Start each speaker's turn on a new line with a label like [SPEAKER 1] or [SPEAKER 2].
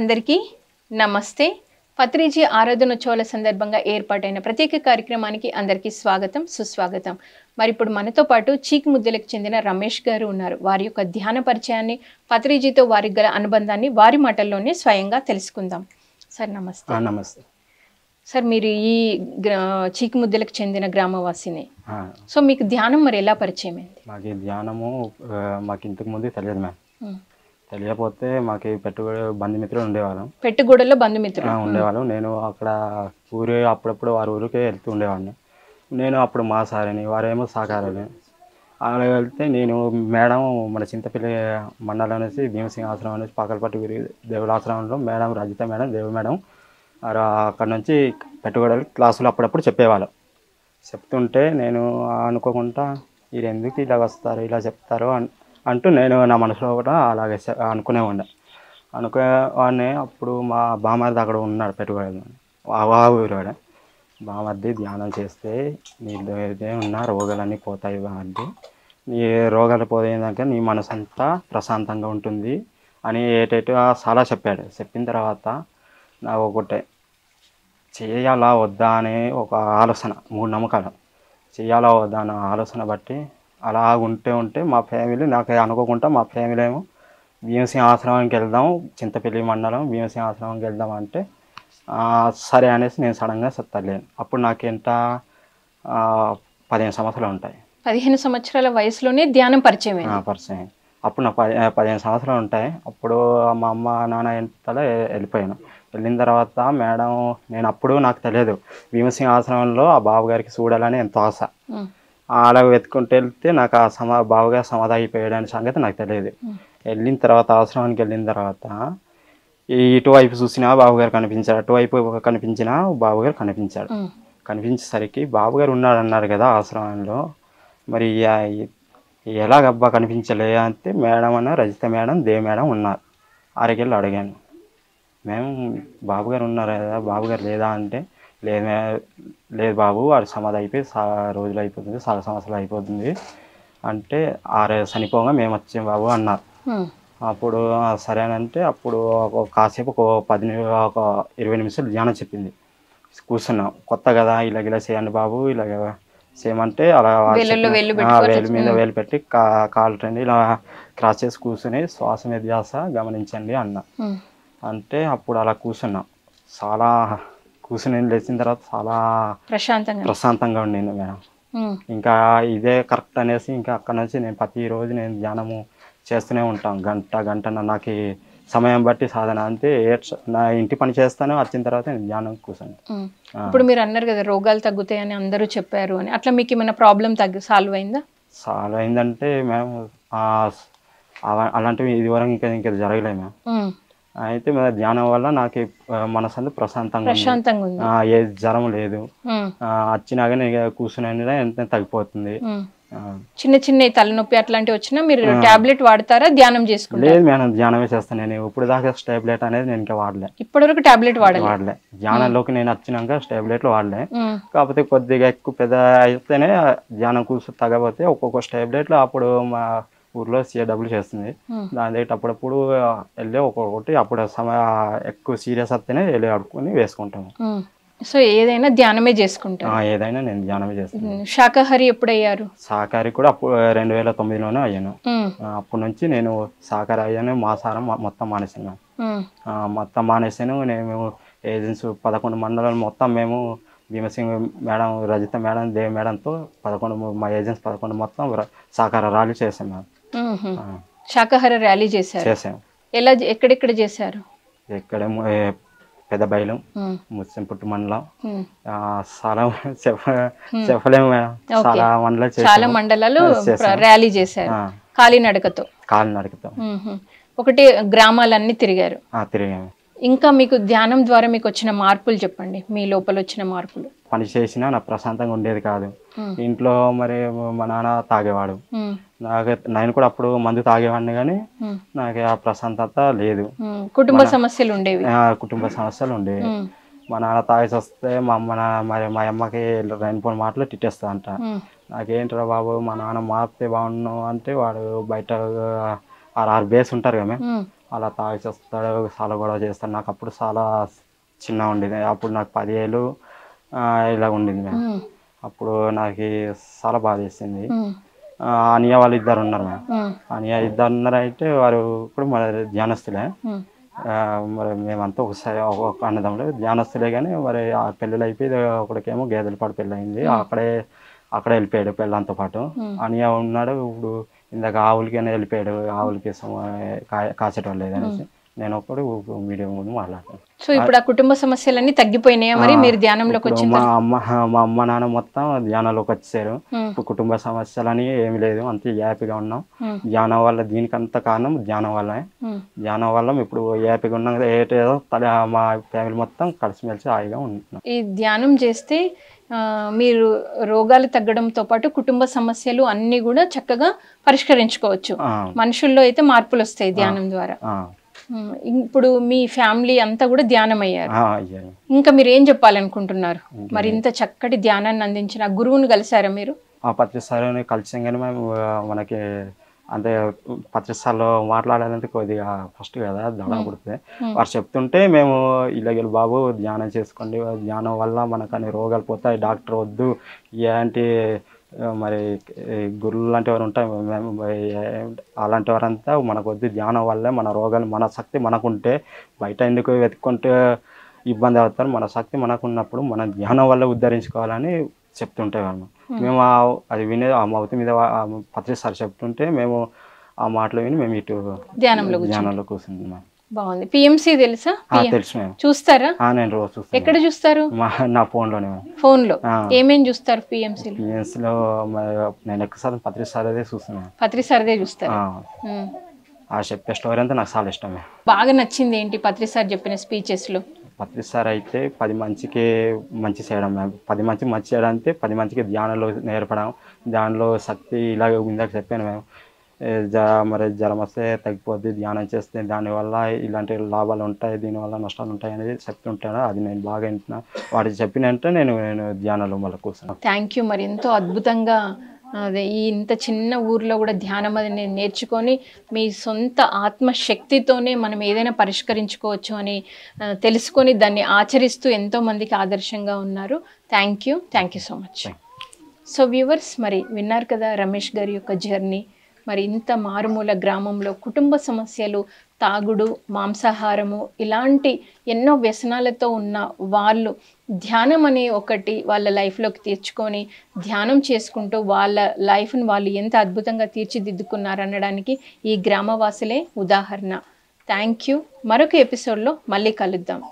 [SPEAKER 1] అందరికీ నమస్తే. పత్రిజీ ఆరాధనోత్సవాల సందర్భంగా ఏర్పాటైన ప్రత్యేక కార్యక్రమానికి అందరికీ స్వాగతం, సుస్వాగతం. మరి ఇప్పుడు మనతో పాటు చీక్ ముద్దెలకు చెందిన రమేష్ గారు ఉన్నారు. వారి యొక్క ధ్యాన పరిచయాన్ని, పత్రిజీతో వారికి గల అనుబంధాన్ని వారి మాటల్లోనే స్వయంగా తెలుసుకుందాం. సార్ నమస్తే.
[SPEAKER 2] నమస్తే
[SPEAKER 1] సార్, మీరు ఈ చీక్ ముద్దెలకు చెందిన గ్రామవాసిని. సో మీకు ధ్యానం మరి ఎలా పరిచయం అయింది?
[SPEAKER 2] మాకు ధ్యానము మాకు ఇంతకు ముందు తెలియదు మ్యామ్. తెలియకపోతే మాకు బంధుమిత్రులు ఉండేవాళ్ళం.
[SPEAKER 1] పెట్టుగూడలో బంధుమిత్రులు
[SPEAKER 2] ఉండేవాళ్ళం. నేను అక్కడ అప్పుడప్పుడు వారి ఊరికే వెళ్తూ ఉండేవాడిని. నేను అప్పుడు మా సారని, వారేమో సాకారని. అలా వెళ్తే నేను మేడం మన చింతపల్లి మండలం అనేసి భీమసింగ్ ఆశ్రమం అనేసి పాకలపట్టు దేవుల ఆశ్రమంలో మేడం రజిత మేడం, దేవి మేడం అక్కడ నుంచి పెట్టుబడులు క్లాసులు అప్పుడప్పుడు చెప్పేవాళ్ళు. చెప్తుంటే నేను అనుకోకుండా వీరు ఎందుకు ఇలా వస్తారు, ఇలా చెప్తారు అంటూ నేను నా మనసులో కూడా అలాగే అనుకునేవాడిని. అప్పుడు మా బామర్ది అక్కడ ఉన్నాడు పెట్టుబడి ఊరివాడు. బామర్ది ధ్యానం చేస్తే నీళ్ళు ఉన్న రోగాలన్నీ పోతాయి బామర్ది, నీ రోగాలు పోయేదాకా నీ మనసు అంతా ప్రశాంతంగా ఉంటుంది అని చాలా చెప్పాడు. చెప్పిన తర్వాత నాకు ఒకటే చేయాలా వద్దా అనే ఒక ఆలోచన, మూడు నమ్మకాలు. చేయాలా వద్దా అనే ఆలోచన బట్టి అలా ఉంటే మా ఫ్యామిలీ నాకు అనుకోకుండా మా ఫ్యామిలీ ఏమో భీమసింగ్ ఆశ్రమానికి వెళ్దాం, చింతపల్లి మండలం భీమసింగ్ ఆశ్రమానికి వెళ్దాం అంటే సరే అనేసి నేను సడన్గా తల్లేను. అప్పుడు నాకెంత 15 సంవత్సరాలు ఉంటాయి.
[SPEAKER 1] 15 సంవత్సరాల వయసులోనే ధ్యానం పరిచయం.
[SPEAKER 2] అప్పుడు నాకు 15 సంవత్సరాలు ఉంటాయి. అప్పుడు మా అమ్మ నాన్న ఎంతలో వెళ్ళిపోయాను. వెళ్ళిన తర్వాత మేడం నేను నాకు తెలియదు భీమసింగ్ ఆశ్రమంలో ఆ బాబుగారికి చూడాలని ఎంతో ఆశ. అలా వెతుకుంటూ వెళ్తే నాకు బాబుగారు సమాధి అయిపోయాడనే సంగతి నాకు తెలియదు. వెళ్ళిన తర్వాత ఆశ్రమానికి వెళ్ళిన తర్వాత ఇటువైపు చూసినా బాబుగారు కనిపించాడు, అటువైపు కనిపించినా బాబుగారు కనిపించాడు. కనిపించేసరికి బాబుగారు ఉన్నాడు అన్నారు కదా ఆశ్రమంలో, మరి ఎలాగబ్బా కనిపించలే అంటే మేడం అన్న రజిత మేడం, దేవి మేడం ఉన్నారు. అరకెళ్ళి అడిగాను, మేము బాబుగారు ఉన్నారు కదా, బాబుగారు లేదా అంటే లేదు బాబు వాడు సమాధి అయిపోయి రోజులు అయిపోతుంది, చాలా సంవత్సరాలు అయిపోతుంది అంటే చనిపోగా మేము వచ్చాం బాబు అన్నారు. అప్పుడు సరేనంటే అప్పుడు కాసేపు ఒక 20 నిమిషాలు ధ్యానం చెప్పింది. కూర్చున్నాం. కొత్త కదా, ఇలా చేయండి బాబు, ఇలా చేయమంటే అలా వేలు మీద వేలు పెట్టి కాలు రండి ఇలా క్రాస్ చేసి కూర్చుని శ్వాస మీద ధ్యాస గమనించండి అన్న. అంటే అప్పుడు అలా కూర్చున్నాం. చాలా కూర్చుని లేచిన తర్వాత చాలా ప్రశాంతంగా ఉండింది మేడం. ఇంకా ఇదే కరెక్ట్ అనేసి ఇంకా అక్కడ నుంచి నేను ప్రతిరోజు నేను ధ్యానము చేస్తూనే ఉంటాను. గంట నాకు సమయం బట్టి సాధన అంతే. నా ఇంటి పని చేస్తాను, వచ్చిన తర్వాత నేను ధ్యానం కూర్చొని.
[SPEAKER 1] ఇప్పుడు మీరు అన్నారు కదా రోగాలు తగ్గుతాయని అందరూ చెప్పారు అని, అట్లా మీకు ఏమైనా ప్రాబ్లం సాల్వ్ అయిందా?
[SPEAKER 2] సాల్వ్ అయిందంటే మేము అలాంటివి ఇదివరకు ఇంకా జరగలేదు మేము. అయితే ధ్యానం వల్ల నాకు మనసు ప్రశాంతంగా ఉంది. ఏ జ్వరం లేదు, వచ్చినా కానీ కూర్చుని ఎంత తగ్గిపోతుంది.
[SPEAKER 1] చిన్న తలనొప్పి అట్లాంటివి వచ్చినా మీరు టాబ్లెట్ వాడతారా, ధ్యానం చేసుకుంటారా?
[SPEAKER 2] లేదు మేడం, ధ్యానమే చేస్తాను. నేను ఇప్పుడు దాకా టాబ్లెట్ అనేది నేను ఇంకా వాడలే.
[SPEAKER 1] ఇప్పటివరకు టాబ్లెట్ వాడలే.
[SPEAKER 2] ధ్యానంలోకి నేను వచ్చినాక టాబ్లెట్లు వాడలే. కాకపోతే కొద్దిగా ఎక్కువ పెద్ద అయితేనే ధ్యానం కూర్చొని తగ్గపోతే ఒక్కొక్క టాబ్లెట్లు అప్పుడు మా ఊర్లో CW చేస్తుంది. దాని దగ్గర అప్పుడప్పుడు వెళ్ళి ఒక్కొక్కటి అప్పుడు ఎక్కువ సీరియస్ వస్తేనే వెళ్ళి అడుక్కొని వేసుకుంటాము.
[SPEAKER 1] సో ఏదైనా ధ్యానమే చేసుకుంటాను.
[SPEAKER 2] ఏదైనా నేను ధ్యానమే చేస్తాను.
[SPEAKER 1] శాకాహారి ఎప్పుడయ్యారు?
[SPEAKER 2] శాకాహారి కూడా అప్పుడు 2009లోనే అయ్యాను. అప్పటి నుంచి నేను శాకాహారి అయ్యాను. మాంసాహారం మొత్తం మానేసాను. మొత్తం మానేసాను. నేను ఏజెన్సీ 11 మండలాలు మొత్తం మేము భీమసింగ్ మేడం, రజిత మేడం, దేవి మేడంతో 11 మా ఏజెన్సీ 11 మొత్తం శాకాహార ర్యాలీ చేసాం మేము.
[SPEAKER 1] శాకాహార ర్యాలీ చేసాం. ఎక్కడెక్కడ చేశారు? ఎక్కడ
[SPEAKER 2] పెద్ద బయలు, ముస్సింపుట్టు మండలం, చాలా చెప్పలేము మేడం.
[SPEAKER 1] చాలా మండలాలు ర్యాలీ చేశారు కాలినడకతో. ఒకటి గ్రామాలన్నీ తిరిగారు. ఇంకా మీకు ధ్యానం ద్వారా మీకు వచ్చిన మార్పులు చెప్పండి, మీ లోపల వచ్చిన మార్పులు.
[SPEAKER 2] పని చేసినా నాకు ప్రశాంతంగా ఉండేది కాదు. ఇంట్లో మరి మా నాన్న తాగేవాడు. నేను కూడా అప్పుడు మందు తాగేవాడిని, కానీ నాకు ఆ ప్రశాంతత లేదు.
[SPEAKER 1] కుటుంబ సమస్యలు ఉండేవి.
[SPEAKER 2] మా నాన్న తాగేసి వస్తే మా అమ్మకి 2-3 మాటలు తిట్టేస్తా అంట. నాకేంట్రా బాబు, మా నాన్న మారితే బాగున్నావు అంటే వాడు బయట 6 బేస్ ఉంటారు కదా, అలా తాగేస్తాడు, చాలా గొడవ చేస్తాడు. నాకు అప్పుడు చాలా చిన్న ఉండేది, అప్పుడు నాకు 10 ఏళ్ళు ఇలా ఉండింది మ్యామ్.
[SPEAKER 1] ఉమ్,
[SPEAKER 2] అప్పుడు నాకు చాలా బాధ వేసింది.
[SPEAKER 1] ఉమ్,
[SPEAKER 2] అనియ వాళ్ళు ఇద్దరు ఉన్నారు మ్యామ్.
[SPEAKER 1] ఉమ్,
[SPEAKER 2] అనియ ఇద్దరు ఉన్నారు, అయితే వారు ఇప్పుడు మన ధ్యానస్తులే.
[SPEAKER 1] ఉమ్,
[SPEAKER 2] మరి మేమంతా ఒకసారి ఒక అన్నదమ్ములు ధ్యానస్తులే, కానీ మరి ఆ పెళ్ళిళ్ళు అయిపోయి ఒకడికేమో గేదెల పాటు పెళ్ళి అయింది, అక్కడే వెళ్ళిపోయాడు పెళ్ళంతో పాటు.
[SPEAKER 1] ఉమ్.
[SPEAKER 2] అనియ ఉన్నాడు, ఇప్పుడు ఇందాక ఆవులకైనా వెళ్ళిపోయాడు, ఆవులకి కాసేటోళ్ళు లేదనేసి నేను ఒకడు మీడియం ముందు మాట్లాడతాను.
[SPEAKER 1] సో ఇప్పుడు ఆ కుటుంబ సమస్యలన్నీ తగ్గిపోయినాయా మరి మీరు ధ్యానంలోకి
[SPEAKER 2] ఇప్పుడు
[SPEAKER 1] వచ్చిన
[SPEAKER 2] మా అమ్మ నాన్న మొత్తం ధ్యానంలోకి వచ్చారు.
[SPEAKER 1] ఉమ్,
[SPEAKER 2] ఇప్పుడు కుటుంబ సమస్యలని ఏమి లేదు, అంతే హ్యాపీగా ఉన్నాం.
[SPEAKER 1] ఉమ్,
[SPEAKER 2] ధ్యానం వల్ల, దీనికంత కారణం ధ్యానం వల్లనే.
[SPEAKER 1] ఉమ్.
[SPEAKER 2] ధ్యానం వల్ల ఇప్పుడు హ్యాపీగా ఉన్నాం, ఏదో మా ఫ్యామిలీ మొత్తం కలిసిమెలిసి హాయిగా ఉంటున్నాం.
[SPEAKER 1] ఈ ధ్యానం చేస్తే మీరు రోగాలు తగ్గడంతో పాటు కుటుంబ సమస్యలు అన్నీ కూడా చక్కగా పరిష్కరించుకోవచ్చు. మనుషుల్లో అయితే మార్పులు వస్తాయి ధ్యానం ద్వారా. ఇప్పుడు మీ ఫ్యామిలీ అంతా కూడా ధ్యానం అయ్యారు. ఇంకా మీరు ఏం చెప్పాలనుకుంటున్నారు? మరి ఇంత చక్కటి ధ్యానాన్ని అందించిన గురువుని కలిసారా మీరు?
[SPEAKER 2] ప్రతిసారి కలిసాం, కానీ మేము మనకి అంటే పత్రికల్లో మాట్లాడాలంటే కొద్దిగా ఫస్ట్ కదా దడ పుడితే, వారు చెప్తుంటే మేము ఇలాగ బాబు ధ్యానం చేసుకోండి, ధ్యానం వల్ల మనకు అన్ని రోగాలు పోతాయి, డాక్టర్ వద్దు, ఇలాంటి మరి గురువులు లాంటి వారు ఉంటాయి, అలాంటి వారంతా మనకు వద్దు, ధ్యానం వల్లే మన రోగాలు, మన శక్తి మనకుంటే బయట ఎందుకు వెతుక్కుంటే ఇబ్బంది అవుతారు, మన శక్తి మనకున్నప్పుడు మనం ధ్యానం వల్ల ఉద్ధరించుకోవాలని చెప్తుంటే వాళ్ళు. మేము అది వినే ఆ మౌతి మీద పత్రిసారి చెప్తుంటే మేము ఆ మాటలు విని మేము ఇటు ధ్యానంలో కూర్చున్నాం.
[SPEAKER 1] బాగుంది. పిఎంసి తెలుసా?
[SPEAKER 2] తెలుసు మేము.
[SPEAKER 1] చూస్తారా?
[SPEAKER 2] నేను రోజు చూస్తాను.
[SPEAKER 1] ఎక్కడ చూస్తారు?
[SPEAKER 2] నా ఫోన్లోనే.
[SPEAKER 1] ఫోన్లో ఏమేం చూస్తారు?
[SPEAKER 2] పిఎంసిలో నేను ఎక్కువసారి పత్రిసారి అదే చూస్తున్నాను.
[SPEAKER 1] పత్రిసారిదే చూస్తారు.
[SPEAKER 2] ఆ చెప్పే స్టోరీ అంతా నాకు చాలా ఇష్టమే.
[SPEAKER 1] బాగా నచ్చింది ఏంటి పత్రిసారి చెప్పిన స్పీచెస్లో?
[SPEAKER 2] పత్రిసారి అయితే 10 మంచికి మంచి చేయడం, 10 మంచికి మంచి చేయడం అంటే 10 మంచికి ధ్యానంలో నేర్పడం, దానిలో శక్తి ఇలాగ ఇందాక చెప్పాను మేము. మరి జ్వరం వస్తే తగ్గిపోద్ది, ధ్యానం చేస్తే దానివల్ల ఇలాంటి లాభాలు ఉంటాయి, దీనివల్ల నష్టాలు ఉంటాయి అనేది చెప్తుంటాను. అది నేను బాగా వింటున్నా, వాటికి చెప్పినంటే నేను ధ్యానంలో మళ్ళీ కూర్చున్నాను.
[SPEAKER 1] Thank you. మరి ఎంతో అద్భుతంగా అదే ఈ ఇంత చిన్న ఊర్లో కూడా ధ్యానం అది నేర్చుకొని మీ సొంత ఆత్మశక్తితోనే మనం ఏదైనా పరిష్కరించుకోవచ్చు అని తెలుసుకొని దాన్ని ఆచరిస్తూ ఎంతోమందికి ఆదర్శంగా ఉన్నారు. Thank you so much. So viewers, మరి విన్నారు కదా రమేష్ గారి యొక్క జర్నీ. మరి ఇంత మారుమూల గ్రామంలో కుటుంబ సమస్యలు, తాగుడు, మాంసాహారము ఇలాంటి ఎన్నో వ్యసనాలతో ఉన్న వాళ్ళు ధ్యానం అనే ఒకటి వాళ్ళ లైఫ్లోకి తెచ్చుకొని ధ్యానం చేసుకుంటూ వాళ్ళ లైఫ్ని వాళ్ళు ఎంత అద్భుతంగా తీర్చిదిద్దుకున్నారనడానికి ఈ గ్రామవాసులే ఉదాహరణ. Thank you. మరొక ఎపిసోడ్లో మళ్ళీ కలుద్దాం.